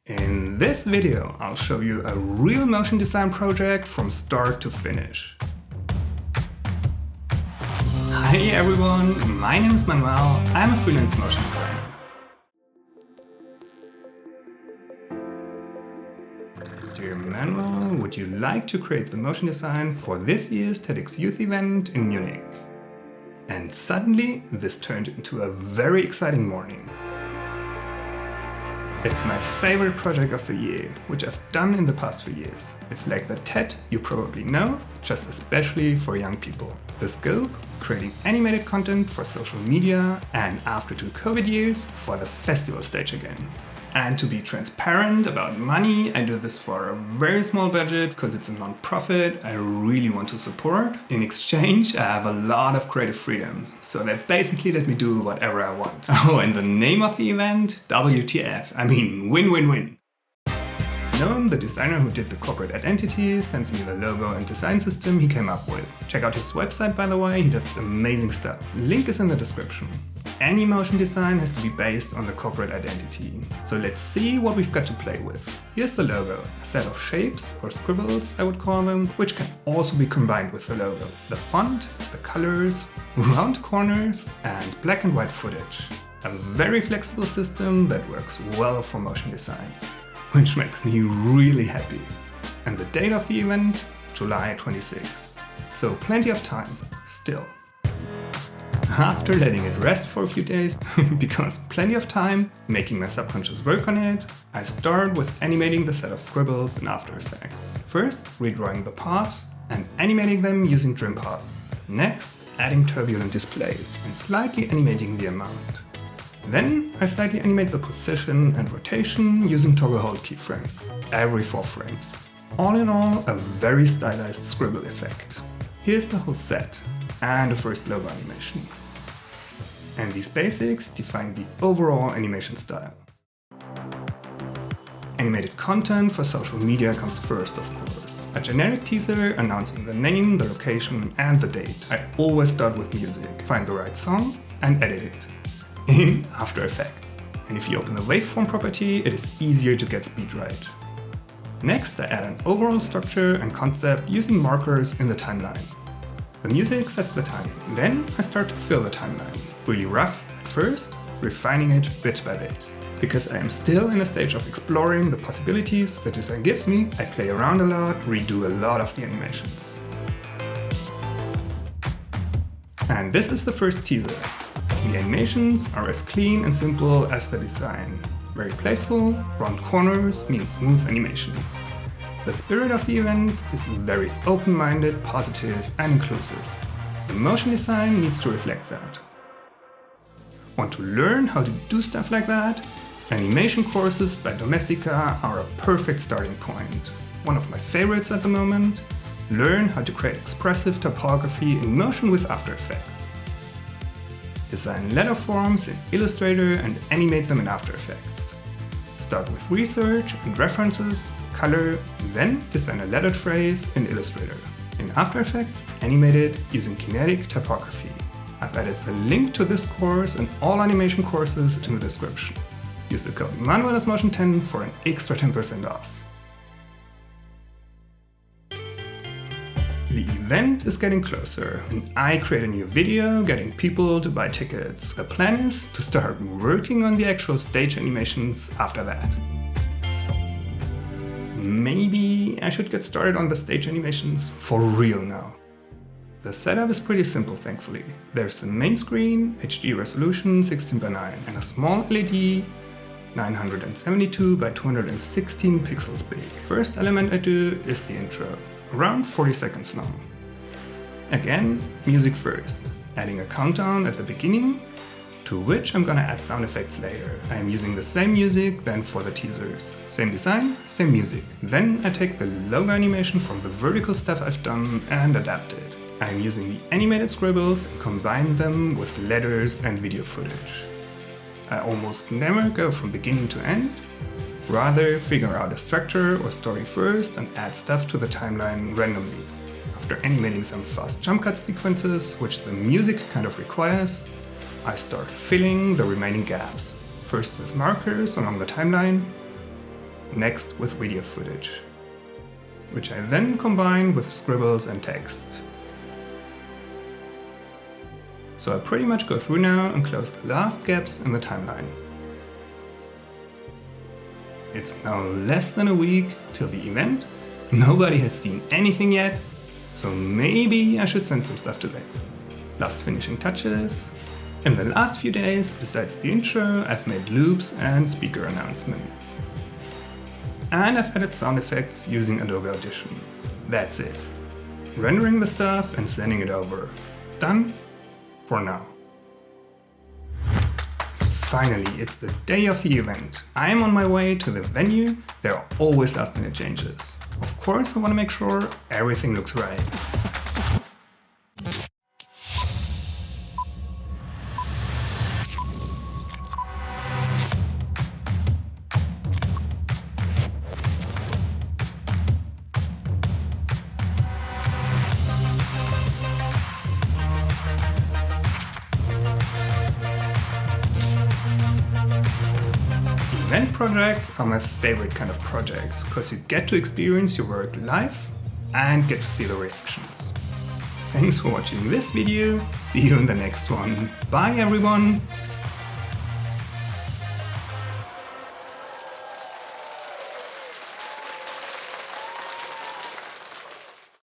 In this video, I'll show you a real motion design project from start to finish. Hi everyone, my name is Manuel, I'm a freelance motion designer. Dear Manuel, would you like to create the motion design for this year's TEDx Youth event in Munich? And suddenly, this turned into a very exciting morning. It's my favorite project of the year, which I've done in the past few years. It's like the TED you probably know, just especially for young people. The scope, creating animated content for social media, and after 2 COVID years, for the festival stage again. And to be transparent about money, I do this for a very small budget because it's a non-profit I really want to support. In exchange, I have a lot of creative freedom, so they basically let me do whatever I want. Oh, and the name of the event? WTF, I mean win-win-win. Noam, the designer who did the corporate identity, sends me the logo and design system he came up with. Check out his website, by the way, he does amazing stuff. Link is in the description. Any motion design has to be based on the corporate identity. So let's see what we've got to play with. Here's the logo, a set of shapes or scribbles I would call them, which can also be combined with the logo. The font, the colors, round corners and black and white footage. A very flexible system that works well for motion design, which makes me really happy. And the date of the event, July 26. So plenty of time, still. After letting it rest for a few days, because plenty of time, making my subconscious work on it, I start with animating the set of scribbles in After Effects. First, redrawing the paths and animating them using trim paths. Next, adding turbulent displays and slightly animating the amount. Then, I slightly animate the position and rotation using toggle hold keyframes, every 4 frames. All in all, a very stylized scribble effect. Here's the whole set and the first logo animation. And these basics define the overall animation style. Animated content for social media comes first, of course. A generic teaser announcing the name, the location and the date. I always start with music, find the right song and edit it in After Effects. And if you open the waveform property, it is easier to get the beat right. Next, I add an overall structure and concept using markers in the timeline. The music sets the time. Then I start to fill the timeline. Really rough at first, refining it bit by bit. Because I am still in a stage of exploring the possibilities the design gives me, I play around a lot, redo a lot of the animations. And this is the first teaser. The animations are as clean and simple as the design. Very playful, round corners mean smooth animations. The spirit of the event is very open-minded, positive and inclusive. The motion design needs to reflect that. Want to learn how to do stuff like that? Animation courses by Domestika are a perfect starting point. One of my favorites at the moment. Learn how to create expressive typography in motion with After Effects. Design letter forms in Illustrator and animate them in After Effects. Start with research and references, color, then design a lettered phrase in Illustrator. In After Effects, animate it using kinetic typography. I've added the link to this course and all animation courses in the description. Use the code ManuelMotion10 for an extra 10% off. The event is getting closer and I create a new video getting people to buy tickets. The plan is to start working on the actual stage animations after that. Maybe I should get started on the stage animations for real now. The setup is pretty simple, thankfully. There's the main screen, HD resolution 16:9, and a small LED 972 by 216 pixels big. First element I do is the intro, around 40 seconds long. Again, music first, adding a countdown at the beginning, to which I'm gonna add sound effects later. I am using the same music than for the teasers. Same design, same music. Then I take the logo animation from the vertical stuff I've done and adapt it. I am using the animated scribbles and combine them with letters and video footage. I almost never go from beginning to end, rather figure out a structure or story first and add stuff to the timeline randomly. After animating some fast jump cut sequences, which the music kind of requires, I start filling the remaining gaps, first with markers along the timeline, next with video footage, which I then combine with scribbles and text. So I pretty much go through now and close the last gaps in the timeline. It's now less than a week till the event. Nobody has seen anything yet, so maybe I should send some stuff today. Last finishing touches. In the last few days, besides the intro, I've made loops and speaker announcements. And I've added sound effects using Adobe Audition. That's it. Rendering the stuff and sending it over. Done for now. Finally, it's the day of the event. I am on my way to the venue. There are always last minute changes. Of course, I want to make sure everything looks right. Event projects are my favorite kind of projects because you get to experience your work live and get to see the reactions. Thanks for watching this video. See you in the next one. Bye everyone!